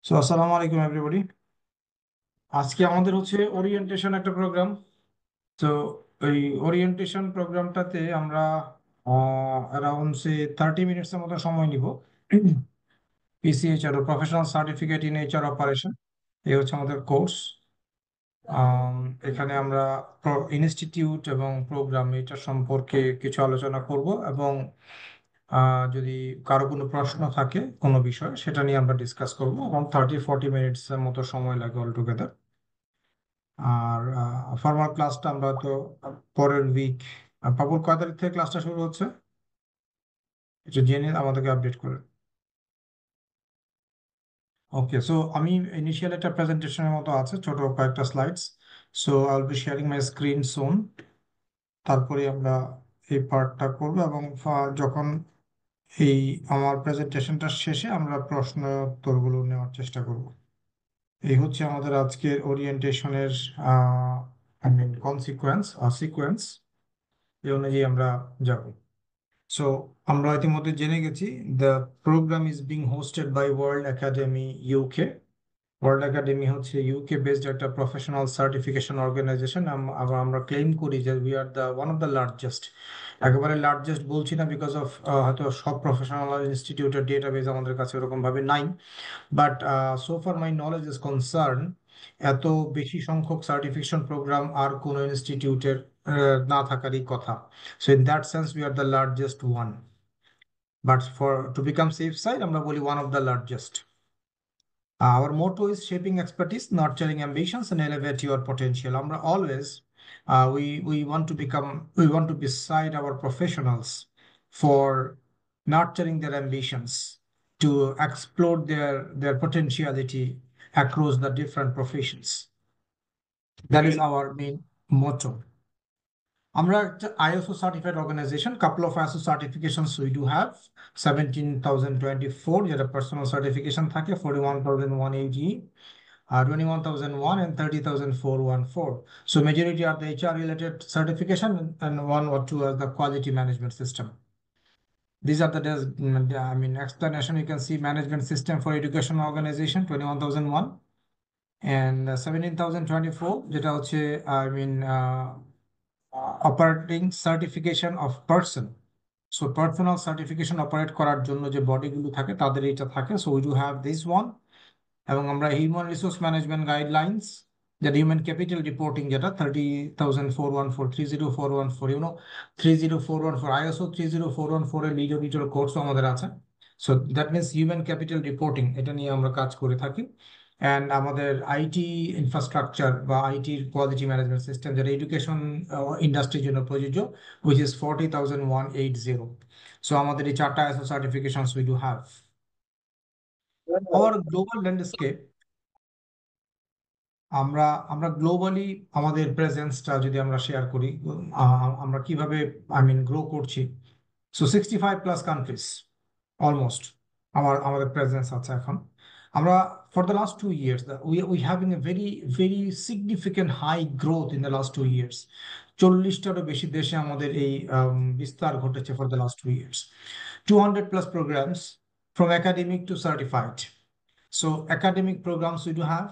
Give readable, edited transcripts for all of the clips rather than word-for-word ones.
আসসালামু আলাইকুম এভরিবডি। আজকে আমাদের হচ্ছে ওরিয়েন্টেশন একটা প্রোগ্রাম। তো এই ওরিয়েন্টেশন প্রোগ্রামটাতে আমরা অ্যারাউন্ড 30 মিনিটসের মতো সময় নিব। PCHR professional certificate in HR operation, এই হচ্ছে আমাদের কোর্স। এখানে আমরা ইনস্টিটিউট এবং প্রোগ্রাম এটা সম্পর্কে কিছু আলোচনা করব, এবং যদি কারো কোনো প্রশ্ন থাকে কোনো বিষয় সেটা নিয়ে আমরা ডিসকাস করবো, এবং 30-40 মিনিটসের মতো সময় লাগে অল টুগেদার। আর ফর্মাল ক্লাসটা আমরা তো পরের উইক। পাবুল কয় তারিখ থেকে ক্লাসটা শুরু হচ্ছে এটা জেনে আমাদেরকে আপডেট করে। ওকে, সো আমি ইনিশিয়াল একটা প্রেজেন্টেশনের মতো আছে, ছোট কয়েকটা slides. So I will be sharing my screen soon. তারপরে আমরা এই পার্টটা করব, এবং যখন এই আমার প্রেজেন্টেশনটা শেষে আমরা প্রশ্ন উত্তরগুলো নেওয়ার চেষ্টা করব। এই হচ্ছে আমাদের আজকের ওরিয়েন্টেশনের আই মিন কনসিকুয়েন্স সিকোয়েন্স। এই অনুযায়ী আমরা যাব। সো আমরা ইতিমধ্যে জেনে গেছি the programme is being hosted by World Academy UK. World Academy হচ্ছে ইউকে বেসড একটা প্রফেশনাল সার্টিফিকেশন অর্গানাইজেশন। আবার আমরা ক্লেম করি যে we are the one of the largest. একেবারে লার্জেস্ট বলছি না, বিকজ অফ হয়তো সব প্রফেশনাল ইনস্টিটিউটের ডেটাবেস আমাদের কাছে ওরকম ভাবে নাই। But so far my knowledge is concern, এত বেশি সংখ্যক সার্টিফিকেশন প্রোগ্রাম আর কোনো ইনস্টিটিউটের না থাকারই কথা। So in that sense we are the largest one, but for to become safe side আমরা বলি one of the largest. Our motto is shaping expertise, nurturing ambitions, and elevate your potential. আমরা always we want to beside our professionals for nurturing their ambitions, to explore their potentiality across the different professions. That is our main motto. আমরা একটা ISO certified organization. Couple of ISO certifications we do have 17,024 যেটা personal certification থাকে, 41,180, 21,001 and 30,414. So majority are the HR related certification, and one or two are the quality management system. These are I mean explanation. You can see management system for education organization 21,001, and 17,024 যেটা হচ্ছে I mean operating certification of person. So personal certification operate করার জন্য যে বডিগুলো থাকে তাদের এটা থাকে। So we do have this one. এবং আমরা হিউম্যান রিসোর্স ম্যানেজমেন্ট গাইডলাইন্স, যেটা হিউম্যান ক্যাপিটাল রিপোর্টিং, যেটা 30,414, 30,414, 30,414 ISO 30,414 এর লিড অডিটর কোর্সও আমাদের আছে। So that means human capital reporting, এটা নিয়ে আমরা কাজ করে থাকি। অ্যান্ড আমাদের আইটি ইনফ্রাস্ট্রাকচার বা আইটির কোয়ালিটি ম্যানেজমেন্ট সিস্টেম, যেটা এডুকেশন ইন্ডাস্ট্রির জন্য প্রযোজ্য, which is 40,180. সো আমাদের এই চারটা ISO certifications we do have. our global landscape, আমরা আমরা গ্লোবালি আমাদের প্রেজেন্সটা যদি আমরা শেয়ার করি, আমরা কিভাবে গ্রো করছি। সো 65+ কান্ট্রিজ অলমোস্ট আমাদের প্রেজেন্স আছে এখন। আমরা for the last 2 years we having a very very significant high growth in the last 2 years। 40টারও বেশি দেশে আমাদের এই বিস্তার ঘটেছে for the last 2 years। 200+ programs from academic to certified. So academic programs we do have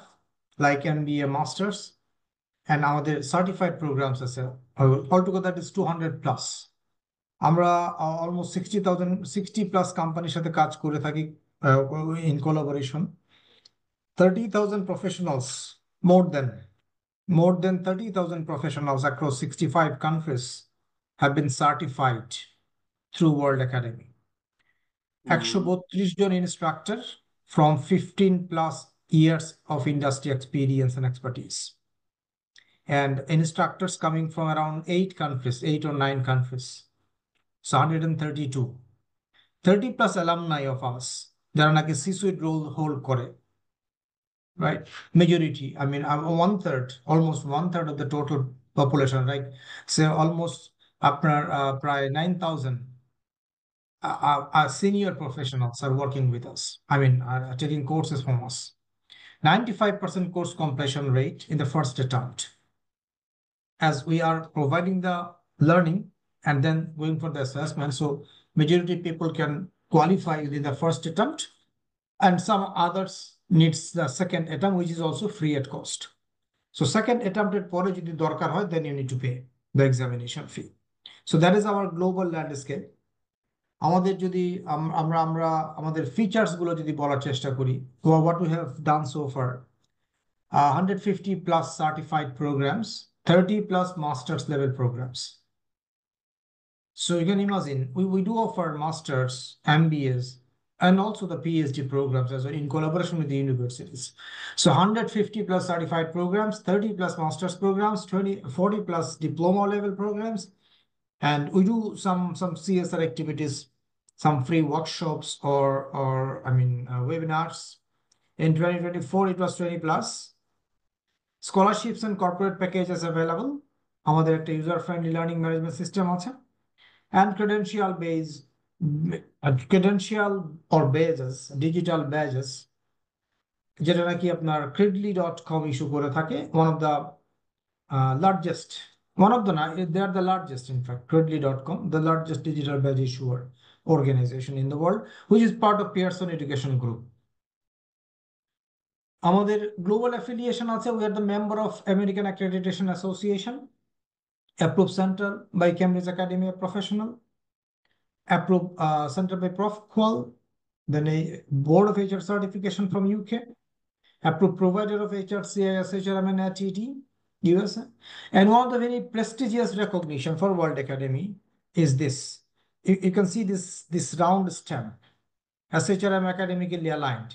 like MBA Masters, and আমাদের certified programs আছে altogether that is 200+। আমরা অলমোস্ট 60+ কোম্পানির সাথে কাজ করে থাকি in collaboration. 30,000 professionals, more than 30,000 professionals across 65 countries have been certified through World Academy. 132 জন instructor from 15+ years of industry experience and expertise, and instructors coming from around 8 countries, 8 or 9 countries. So 132, 30+ alumni of us যারা নাকি C-suite role hold করে, right? Majority, I mean, 1/3, almost 1/3 of the total population, right? So almost আপনার প্রায় 9,000 our senior professionals are working with us. I mean, are taking courses from us. 95% course completion rate in the first attempt, as we are providing the learning and then going for the assessment. So majority people can qualify within the first attempt, and some others needs the second attempt, which is also free at cost. So second attempt at পরে যদি দরকার হয়, then you need to pay the examination fee. So that is our global landscape. আমাদের যদি আমরা আমরা আমাদের features গুলো যদি বলার চেষ্টা করি, what we have done so far, 150 plus certified programs, 30 plus master's level programs. So you can imagine we do offer masters, MBAs, and also the PhD programs as well in collaboration with the universities. So 150 plus certified programs, 30 plus master's programs, 40 plus diploma level programs, and we do some CSR activities, some free workshops or webinars. In 2024, it was 20 plus. Scholarships and corporate packages available. আমাদের একটা user friendly learning management system আছে, and credential or badges, digital badges, যেটা নাকি আপনার credly.com issue করে থাকে, one of the largest, one of the they are the largest, in fact, credly.com, the largest digital badge issuer organization in the world, which is part of Pearson Education Group. আমাদের global affiliation আছে, we are the member of American Accreditation Association, approved center by Cambridge Academy of Professional, approved center by Prof Qual, then a board of HR certification from UK, approved provider of HRCI, SHRM and ATT, USA. And one of the very prestigious recognition for World Academy is this. You can see this round stamp, SHRM academically aligned.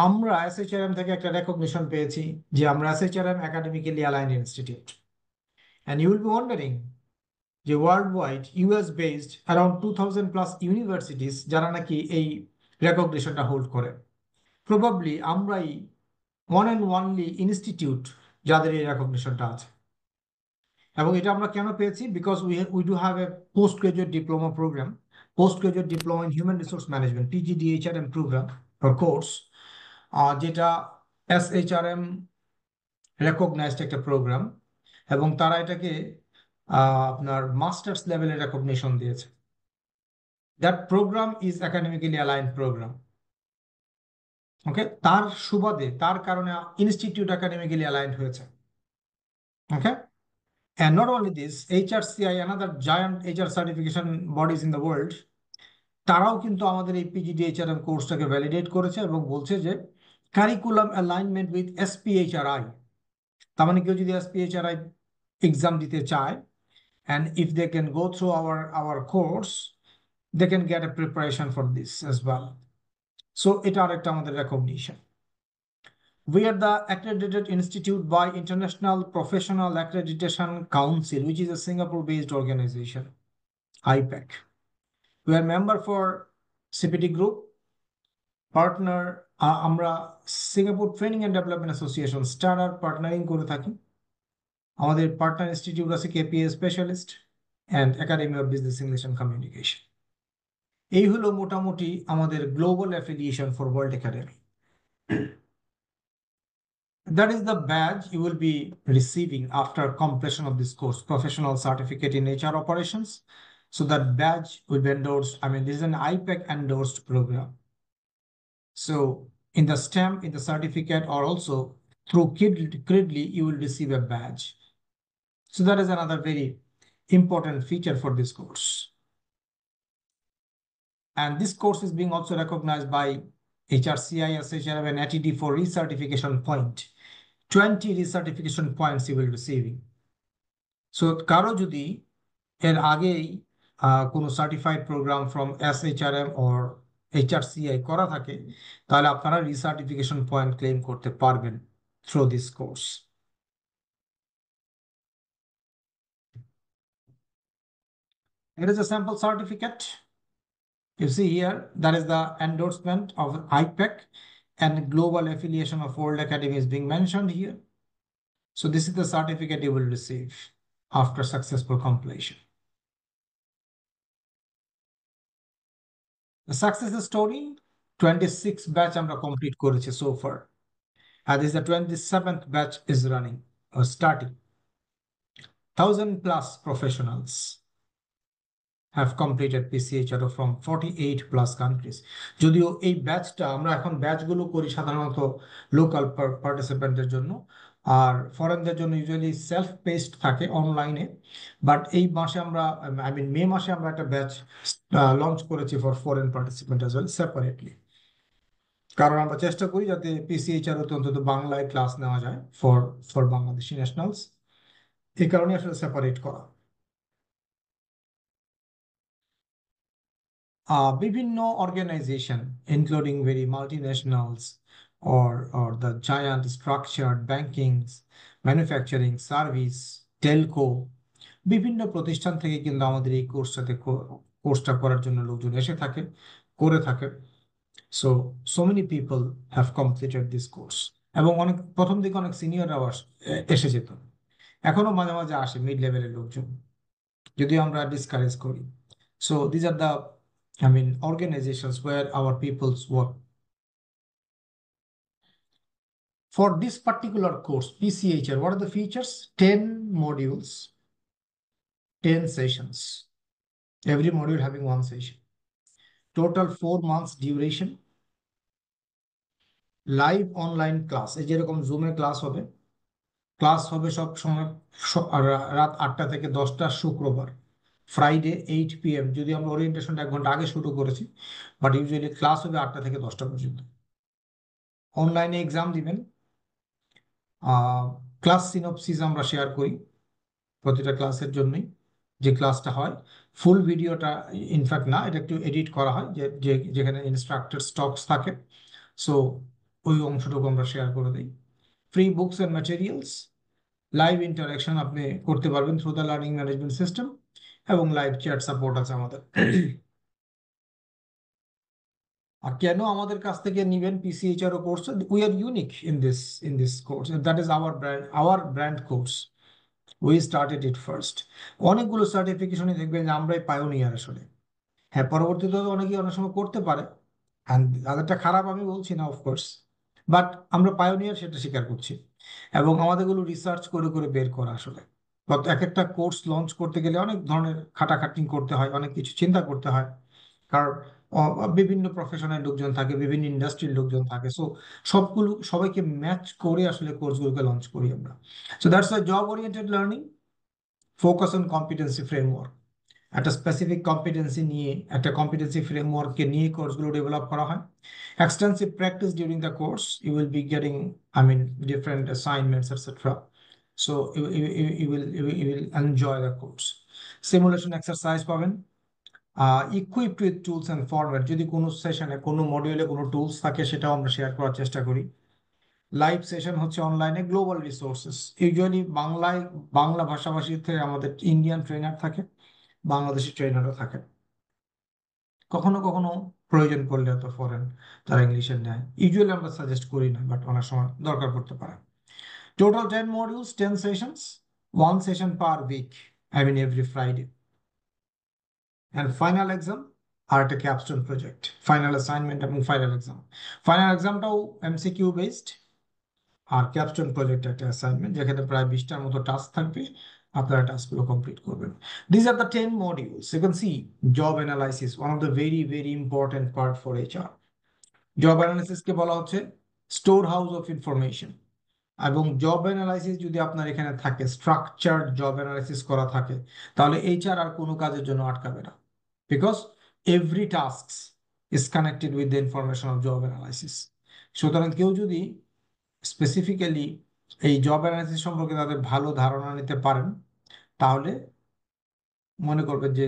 আমরা SHRM থেকে একটা recognition পেয়েছি যে আমরা SHRM academically aligned institute. And you will be wondering, যে worldwide US based around 2000 plus universities যারা নাকি এই recognitionটা হোল্ড করে, probably আমরাই one and only institute যাদের এই recognitionটা আছে। এবং এটা আমরা কেন পেয়েছি? Because we do have a postgraduate diploma program, postgraduate diploma in human resource management, PGDHRM program or course, যেটা SHRM recognized একটা প্রোগ্রাম, এবং তারা এটাকে আপনার মাস্টার্স লেভেলে রেকগনিশন দিয়েছে। That program is academically aligned program. Okay, তার সুবাদে, তার কারণে ইনস্টিটিউট একাডেমিক্যালি অ্যালাইন্ড হয়েছে। ওকে, and not only this, HRCI, another giant HR certification bodies in the world, তারাও কিন্তু আমাদের এই PGDHRM কোর্সটাকে ভ্যালিডেট করেছে এবং বলছে যে কারিকুলাম অ্যালাইনমেন্ট উইথ SPHRI। তার মানে কেউ যদি SPHRI এক্সাম দিতে চায়, and if they can go through our course, they can get a preparation for this as well. So এটা আরেকটা আমাদের recognition. We are the accredited institute by International Professional Accreditation Council, which is a Singapore-based organization, IPAC. We are member for CPT Group, partner আমরা Singapore Training and Development Association star partnering করে থাকি। আমাদের partner institute আছে KPA Specialist and Academy of Business English and Communication. এই হলো মোটামুটি আমাদের global affiliation for world academy. That is the badge you will be receiving after completion of this course, professional certificate in HR operations. So that badge will be endorsed. I mean, this is an IPAC endorsed program. So in the stamp, in the certificate, or also through Credly, you will receive a badge. So that is another very important feature for this course. And this course is being also recognized by HRCI, SHRM, and ATD for recertification point. 20 recertification points you will receiving. So কারো যদি এর আগেই কোনো certified programme from SHRM or HRCI করা থাকে, তাহলে আপনারা রিসার্টিফিকেশন point claim করতে পারবেন through this course. It is a sample certificate. You see here, that is the endorsement of IPAC, and global affiliation of World Academy is being mentioned here. So this is the certificate you will receive after successful completion. The success story, 26 batch আমরা complete করেছি so far. And this is the 27th batch is running or starting. 1000 plus professionals. have completed PCHRO from 48 plus countries. যদিও এই ব্যাচটা আমরা এখন ব্যাচগুলো করি সাধারণত local পার্টিসিপেন্টদের জন্য, আর ফরেনদের জন্য ইউজুয়ালি সেলফ পেস্ট থাকে অনলাইনে। বাট এই মাসে আমরা, আই মিন মে মাসে আমরা একটা ব্যাচ লঞ্চ করেছি for foreign participant as well separately, কারণ আমরা চেষ্টা করি যাতে পিসিএইচআর তে অন্তত বাংলায় ক্লাস নেওয়া যায় ফর ফর বাংলাদেশি ন্যাশনালস, এই কারণে আসলে সেপারেট করা। বিভিন্ন organization including very multinationals or the giant structured banking, manufacturing service, telco, বিভিন্ন প্রতিষ্ঠান থেকে কিন্তু আমাদের এই কোর্সটা করার জন্য লোকজন এসে থাকে, করে থাকে। So so many people have completed this course. এবং অনেক প্রথম দিকে অনেক সিনিয়ররাও এসে যেত, এখনো মাঝে মাঝে আসে মিড লেভেলের লোকজন, যদিও আমরা ডিসকারেজ করি। So these are the, I mean, organizations where our peoples work. For this particular course, PCHR, what are the features? 10 modules, 10 sessions. Every module having one session. Total 4 months duration. Live online class. এই যেরকম জুমে class হবে, class হবে সব সময় রাত 8টা থেকে 10টা শুক্রবার, ফ্রাইডে 8 PM। যদি আমরা ওরিয়েন্টেশনটা 1 ঘন্টা আগে শুরু করেছি, বাট ইউজুয়ালি ক্লাস হবে 8টা থেকে 10টা পর্যন্ত। অনলাইনে এক্সাম দিবেন। ক্লাস সিনপসিস আমরা শেয়ার করি প্রতিটা ক্লাসের জন্যই, যে ক্লাসটা হয় ফুল ভিডিওটা ইনফ্যাক্ট না, এটা একটু এডিট করা হয়, যেখানে ইনস্ট্রাক্টর স্টকস থাকে। সো ওই অংশটুকু আমরা শেয়ার করে দিই। Free books and materials, live interaction আপনি করতে পারবেন through the learning management system, এবং লাইভ চ্যাট সাপোর্ট আছে আমাদের। আর কেন আমাদের কাছ থেকে নিবেন পিসিএইচআরও কোর্স? We are unique in this course, that is our brand course. We started it first. অনেকগুলো সার্টিফিকেশনই দেখবেন যে আমরাই পায়োনিয়ার আসলে। হ্যাঁ, পরবর্তীতে অনেকে অনেক সময় করতে পারে, and তাদেরটা খারাপ আমি বলছি না অফকোর্স, বাট আমরা পায়োনিয়ার সেটা স্বীকার করছি। এবং আমাদেরগুলো রিসার্চ করে করে বের করা আসলে। এক একটা কোর্স লঞ্চ করতে গেলে অনেক ধরনের খাটাখাটনি করতে হয়, অনেক কিছু চিন্তা করতে হয়, কারণ বিভিন্ন প্রফেশনের লোকজন থাকে, বিভিন্ন ইন্ডাস্ট্রির লোকজন থাকে। সো সবাইকে ম্যাচ করে আসলে কোর্সগুলোকে লঞ্চ করি আমরা। So that's a job oriented learning, focus on competency framework. একটা স্পেসিফিক কম্পিটেন্সি নিয়ে, একটা কম্পিটেন্সি ফ্রেমওয়ার্ককে নিয়ে কোর্সগুলো ডেভেলপ করা হয়। Extensive practice during the course, you will be getting, I mean, different assignments, etc. So you will enjoy the course. Simulation exercise পাবেন। Equipped with tools and format, যদি কোনো সেশনে কোনো মডিউলে কোনো টুলস থাকে সেটাও আমরা শেয়ার করার চেষ্টা করি। লাইভ সেশন হচ্ছে অনলাইনে, গ্লোবাল রিসোর্সেস, ইউজুয়ালি বাংলা ভাষাভাষীতে আমাদের ইন্ডিয়ান ট্রেনার থাকে, বাংলাদেশি ট্রেনারও থাকে, কখনো কখনো প্রয়োজন পড়লে তো ফরেন তারা ইংলিশের নেয়। ইউজুয়ালি আমরা সাজেস্ট করি না, বাট অনেক সময় দরকার পড়তে পারে। Total 10 modules, 10 sessions, 1 session per week, I mean every Friday. And final exam আর একটা ক্যাপস্টোন প্রজেক্ট, ফাইনাল অ্যাসাইনমেন্ট এবং ফাইনাল এক্সাম। ফাইনাল এক্সামটাও MCQ বেসড, আর ক্যাপস্টোন প্রজেক্ট একটা অ্যাসাইনমেন্ট, যেখানে প্রায় 20টার মতো টাস্ক থাকবে, আপনারা টাস্কগুলো কমপ্লিট করবেন। This are the 10 modules. You can see job analysis, one of the very very important part for HR. Job analysis কে বলা হচ্ছে স্টোর হাউস অফ ইনফরমেশন। এবং জব অ্যানালাইসিস যদি আপনার এখানে থাকে, স্ট্রাকচার্ড জব অ্যানালাইসিস করা থাকে, তাহলে HR আর কোনো কাজের জন্য আটকাবে না, because every task is connected with the information of job analysis. সুতরাং কেউ যদি স্পেসিফিক্যালি এই জব অ্যানালাইসিস সম্পর্কে তাদের ভালো ধারণা নিতে পারেন, তাহলে মনে করবেন যে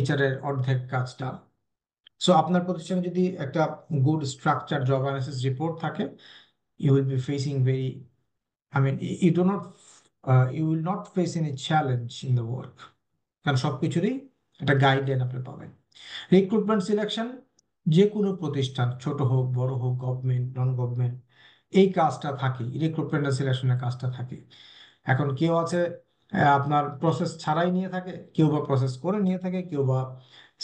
HR এর অর্ধেক কাজটা। সো আপনার প্রতিষ্ঠানে যদি একটা good structure job analysis report থাকে, you will be facing very, I mean, you will not face any challenge in the work, কারণ সবকিছুরই একটা গাইডলাইন আপনি পাবেন। রিক্রুটমেন্ট সিলেকশন, যে কোনো প্রতিষ্ঠান ছোট হোক বড় হোক, গভর্নমেন্ট নন গভর্নমেন্ট, এই কাজটা থাকে, রিক্রুটমেন্ট সিলেকশনের কাজটা থাকে। এখন কেউ আছে আপনার প্রসেস ছাড়াই নিয়ে থাকে, কেউ বা প্রসেস করে নিয়ে থাকে, কেউ বা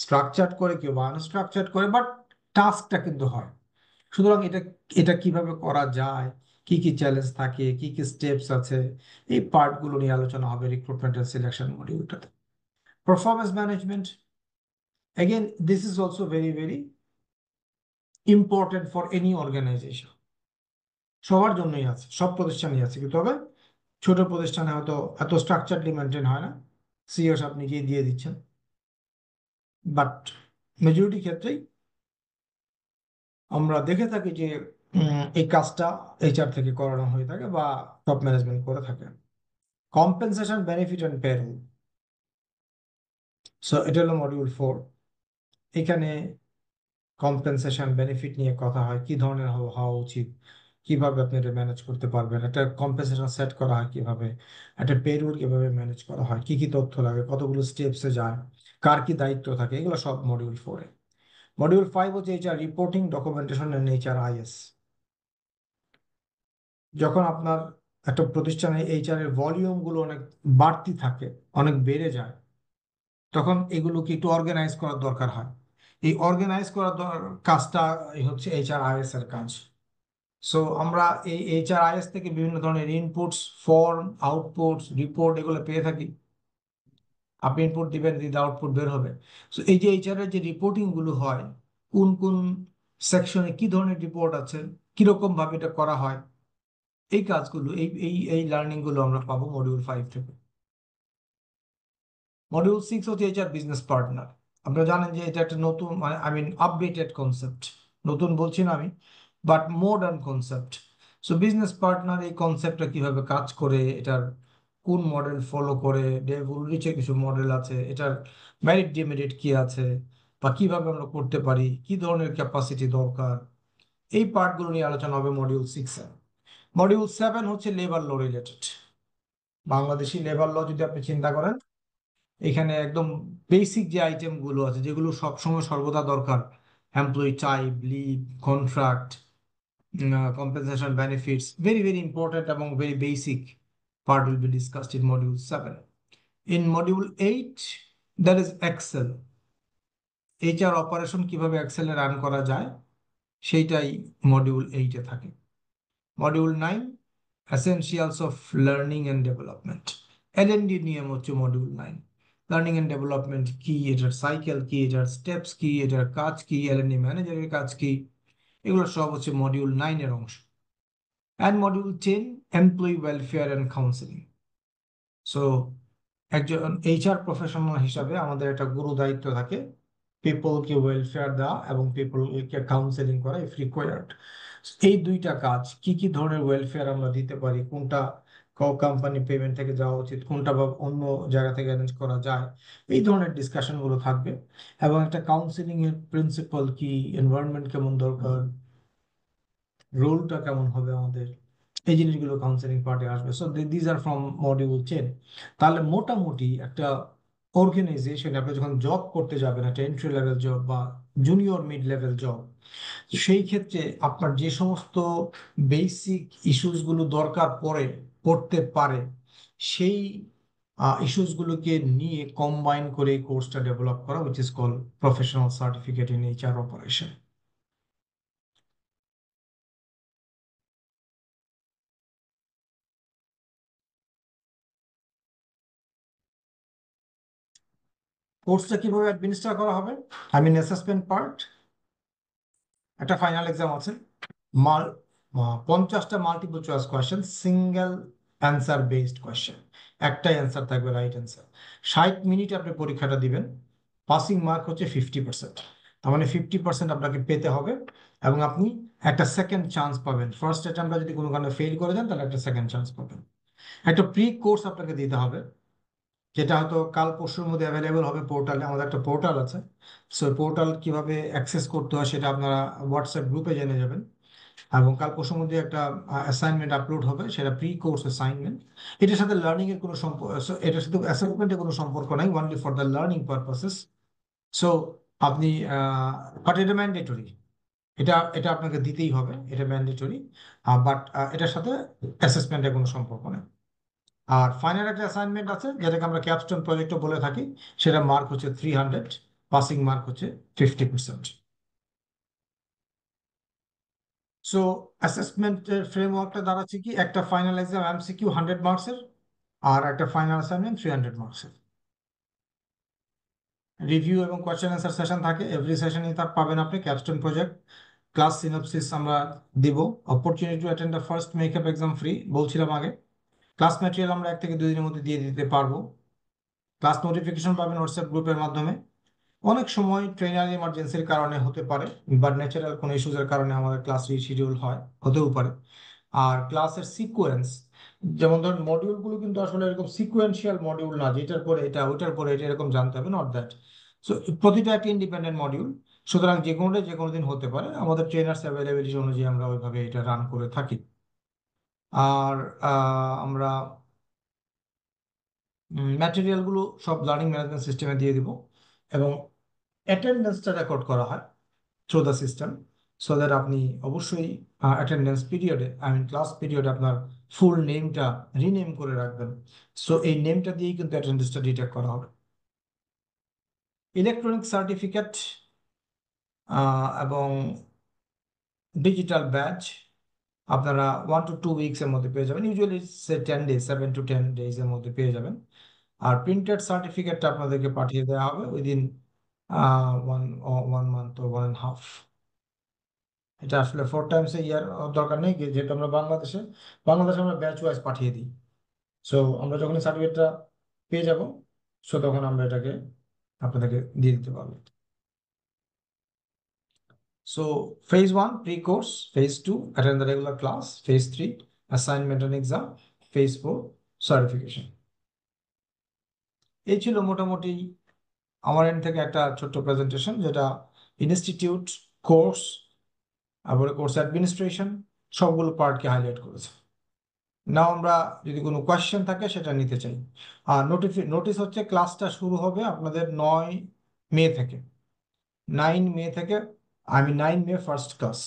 স্ট্রাকচার্ড করে, কেউ বা আনস্ট্রাকচার্ড করে, বাট টাস্কটা কিন্তু হয়। সুতরাং এটা এটা কিভাবে করা যায়, কি কি চ্যালেঞ্জ থাকে, কি কি স্টেপস আছে, এই পার্টগুলো নিয়ে আলোচনা হবে রিক্রুটমেন্ট এন্ড সিলেকশন মডিউলটাতে। Performance management, Again, this is also very, very important for any organization. সবার জন্যই আছে, সব প্রতিষ্ঠানেই আছে, কিন্তু তবে ছোট প্রতিষ্ঠানে হয়তো এত স্ট্রাকচারলি মেনটেন হয় না, সিও আপনি গিয়ে দিয়ে দিচ্ছেন, বাট মেজরিটি ক্ষেত্রেই আমরা দেখে থাকি যে এই কাজটা এইচআর থেকে করানো হয়ে থাকে বা টপ ম্যানেজমেন্ট করে থাকে। Compensation, benefit and payroll. So এটা হলো মডিউল 4। এখানে কম্পেনসেশন, বেনিফিট নিয়ে কথা হয়, কি ধরনের হওয়া উচিত, কিভাবে আপনি এটা ম্যানেজ করতে পারবেন, একটা কম্পেনসেশন সেট করা হয় কিভাবে, একটা পেরোল কিভাবে ম্যানেজ করা হয়, কি কি তথ্য লাগে, কতগুলো স্টেপসে যায়, কার কি দায়িত্ব থাকে, এগুলো সব মডিউল 4-এ। মডিউল 5 হচ্ছে HR reporting, documentation and HR যখন আপনার একটা প্রতিষ্ঠানে এইচআর এর ভলিউম গুলো অনেক বাড়তি থাকে, অনেক বেড়ে যায়, তখন এগুলোকে একটু অর্গানাইজ করার দরকার হয়। এই অর্গানাইজ করার কাজটা হচ্ছে এইচআরআইএস এর কাজ। সো আমরা এই এইচআরআইএস থেকে বিভিন্ন ধরনের ইনপুটস, ফর্ম, আউটপুটস, রিপোর্ট এগুলো পেয়ে থাকি। আপনি ইনপুট দিবেন, দিলে আউটপুট বের হবে। সো এই যে এইচআর এর যে রিপোর্টিং গুলো হয়, কোন কোন সেকশনে কি ধরনের রিপোর্ট আছে, কিরকম ভাবে এটা করা হয়, এই কাজগুলো, এই লার্নিং গুলো আমরা পাবো মডিউল 5 থেকে। মডিউল 6 হচ্ছে এইচআর বিজনেস পার্টনার। আপনারা জানেন যে এটা একটা নতুন, মানে আই মিন আপডেটেড কনসেপ্ট। নতুন বলছি না আমি, but modern concept. So business partner এই কনসেপ্টটা কিভাবে কাজ করে, এটার কোন মডেল ফলো করে, ডেভ উলরিচের কিছু মডেল আছে, এটার মেরিট ডিমেরিট কি আছে, বা কিভাবে আমরা করতে পারি, কি ধরনের ক্যাপাসিটি দরকার, এই পার্টগুলো নিয়ে আলোচনা হবে মডিউল 6-এ। মডিউল 7 হচ্ছে labour law related. Bangladeshi labour law যদি আপনি চিন্তা করেন, এখানে একদম বেসিক যে আইটেম গুলো আছে, যেগুলো সবসময় সর্বদা দরকার, employee type, leave, contract, compensation, benefits, very very important এবং very basic part will be discussed in module 7। In module 8 that is Excel. HR operation কিভাবে এক্সেলে রান করা যায়, সেইটাই মডিউল 8-এ থাকে। Module 9 essentials of learning and development. LND নিয়ম হচ্ছে মডিউল 9। লার্নিং অ্যান্ড ডেভেলপমেন্ট কি, এটার সাইকেল কি, এটার স্টেপস কি, এটার কাজ কি, এলএনডি ম্যানেজারের কাজ কি, এগুলো সব হচ্ছে মডিউল 9-এর অংশ। And module 10 employee welfare and counselling. So একজন এইচআর প্রফেশনাল হিসাবে আমাদের একটা গুরু দায়িত্ব থাকে, পিপলকে ওয়েলফেয়ার দেওয়া এবং পিপলকে কাউন্সেলিং করা ইফ রিকোয়ার্ড। এই দুইটা কাজ, কি কি ধরনের ওয়েলফেয়ার আমরা দিতে পারি, কোনটা কোম্পানি পেমেন্ট থেকে যাওয়া উচিত, কোনটা বা অন্য জায়গা থেকে অ্যারেঞ্জ করা যায়, এই ধরনের ডিসকাশন গুলো থাকবে। এবং একটা কাউন্সিলিং এর প্রিন্সিপাল কি, এনভায়রনমেন্ট কেমন দরকার, রোলটা কেমন হবে আমাদের, এই জিনিসগুলো কাউন্সেলিং পার্টে আসবে। So these are from module 10। তাহলে মোটামুটি একটা অর্গানাইজেশন আপনি যখন জব করতে যাবেন, একটা এন্ট্রি লেভেল জব বা জুনিয়র মিড লেভেল জব, সেই ক্ষেত্রে আপনার যে সমস্ত বেসিক ইস্যুস গুলো দরকার পড়তে পারে, সেই ইস্যুস গুলোকে নিয়ে কম্বাইন করে এই কোর্সটা ডেভেলপ করা, which is call professional certificate in HR operation. কোর্সটা কিভাবে অ্যাডমিনিস্টার করা হবে, আই মিন অ্যাসেসমেন্ট পার্ট, একটা ফাইনাল এক্সাম আছে, মাল 50টা multiple choice question, single answer based question, একটাই অ্যান্সার থাকবে, রাইট অ্যান্সার। 60 মিনিট আপনি পরীক্ষাটা দিবেন। পাসিং মার্ক হচ্ছে 50%। তার মানে 50% আপনাকে পেতে হবে, এবং আপনি একটা সেকেন্ড চান্স পাবেন। ফার্স্ট অ্যাটেম্পটা যদি কোনো কারণে ফেল করে যান, তাহলে একটা সেকেন্ড চান্স পাবেন। একটা প্রি কোর্স আপনাকে দিতে হবে, যেটা হয়তো কাল পরশুর মধ্যে অ্যাভেলেবল হবে পোর্টালে। আমাদের একটা পোর্টাল আছে, সো পোর্টাল কিভাবে অ্যাক্সেস করতে হয় সেটা আপনারা হোয়াটসঅ্যাপ গ্রুপে জেনে যাবেন। এবং কাল পরশুর মধ্যে একটা অ্যাসাইনমেন্ট আপলোড হবে, সেটা প্রি কোর্স অ্যাসাইনমেন্ট। এটার সাথে লার্নিং এর কোনো সম্পর্ক, এটার সাথে অ্যাসাইনমেন্টের কোনো সম্পর্ক নাই, only for the learning purposes. So আপনি বাট এটা ম্যান্ডেটরি, এটা এটা আপনাকে দিতেই হবে, এটা ম্যান্ডেটরি। বাট এটার সাথে অ্যাসেসমেন্টের কোনো সম্পর্ক নেই। আর ফাইনাল একটা অ্যাসাইনমেন্ট আছে, যেটাকে আমরা ক্যাপস্টোন প্রজেক্টও বলে থাকি, সেটা মার্ক হচ্ছে 300, পাসিং মার্ক হচ্ছে 50%। সো অ্যাসেসমেন্টের ফ্রেমওয়ার্কটা দাঁড়াচ্ছে কি, একটা ফাইনাল এক্সাম এমসিকিউ 100 মার্কসের, আর একটা ফাইনাল অ্যাসাইনমেন্ট 300 মার্কসের। রিভিউ এবং কোয়েশ্চেন অ্যান্সার সেশন থাকে, এভরি সেশনই তা পাবেন আপনি। ক্যাপস্টোন প্রজেক্ট, ক্লাস সিনপসিস আমরা দিব। Opportunity to attend the first makeup exam free, বলছিলাম আগে। ক্লাস ম্যাটেরিয়াল আমরা 1 থেকে 2 দিনের মধ্যে দিয়ে দিতে পারবো। ক্লাস নোটিফিকেশন পাবেন হোয়াটসঅ্যাপ গ্রুপের মাধ্যমে। অনেক সময় ট্রেনার ইমার্জেন্সির কারণে হতে পারে, বা ন্যাচারাল কোনো ইস্যুজের কারণে আমাদের ক্লাস রিশিডিউল হয়, হতেও পারে। আর ক্লাসের সিকোয়েন্স, যেমন ধরুন মডিউলগুলো কিন্তু আসলে এরকম সিকোয়েন্সিয়াল মডিউল না, যে এটার পরে এটা ওইটার পরে এটা এরকম জানতে হবে, নট দ্যাট। সো প্রতিটা একটা ইন্ডিপেন্ডেন্ট মডিউল, সুতরাং যে কোনোটা যে কোনো দিন হতে পারে। আমাদের ট্রেনার্স অ্যাভেলেবিলিটি অনুযায়ী আমরা ওইভাবে এটা রান করে থাকি। আর আমরা ম্যাটেরিয়ালগুলো সব লার্নিং ম্যানেজমেন্ট সিস্টেমে দিয়ে দিব, এবং অ্যাটেন্ডেন্সটা রেকর্ড করা হয় through the system, so that আপনি অবশ্যই অ্যাটেন্ডেন্স পিরিয়ডে, আই মিন ক্লাস পিরিয়ডে, আপনার ফুল নেমটা রিনেম করে রাখবেন। সো এই নেমটা দিয়েই কিন্তু অ্যাটেন্ডেন্সটা ডিটেক্ট করা হবে। ইলেকট্রনিক সার্টিফিকেট এবং ডিজিটাল ব্যাচ আপনারা 1 to 2 উইকস এর মধ্যে পেয়ে যাবেন, ইউজুয়ালি 10 ডেজ, 7 to 10 ডেজ এর মধ্যে পেয়ে যাবেন। আর প্রিন্টেড সার্টিফিকেটটা আপনাদেরকে পাঠিয়ে দেওয়া হবে উইদিন ওয়ান 1 মান্থ ও 1.5। এটা আসলে 4 টাইমস এ ইয়ার দরকার নেই, যেহেতু আমরা বাংলাদেশে আমরা ব্যাচ ওয়াইজ পাঠিয়ে দিই। সো আমরা যখন সার্টিফিকেটটা পেয়ে যাব, সো তখন আমরা এটাকে আপনাদেরকে দিয়ে দিতে পারবো। So phase 1 pre-course, phase 2 attend the regular class, phase 3 assignment and exam, phase 4 certification. এই ছিল মোটামুটি আমার এন্ড থেকে একটা ছোট্ট প্রেজেন্টেশন, যেটা ইনস্টিটিউট, কোর্স, তারপরে কোর্স অ্যাডমিনিস্ট্রেশন, সবগুলো পার্টকে হাইলাইট করেছে। নাও আমরা যদি কোনো কোয়েশ্চেন থাকে সেটা নিতে চাই। আর নোটিস হচ্ছে ক্লাসটা শুরু হবে আপনাদের 9 মে থেকে। 9 মে থেকে, 9 মে ফার্স্ট ক্লাস।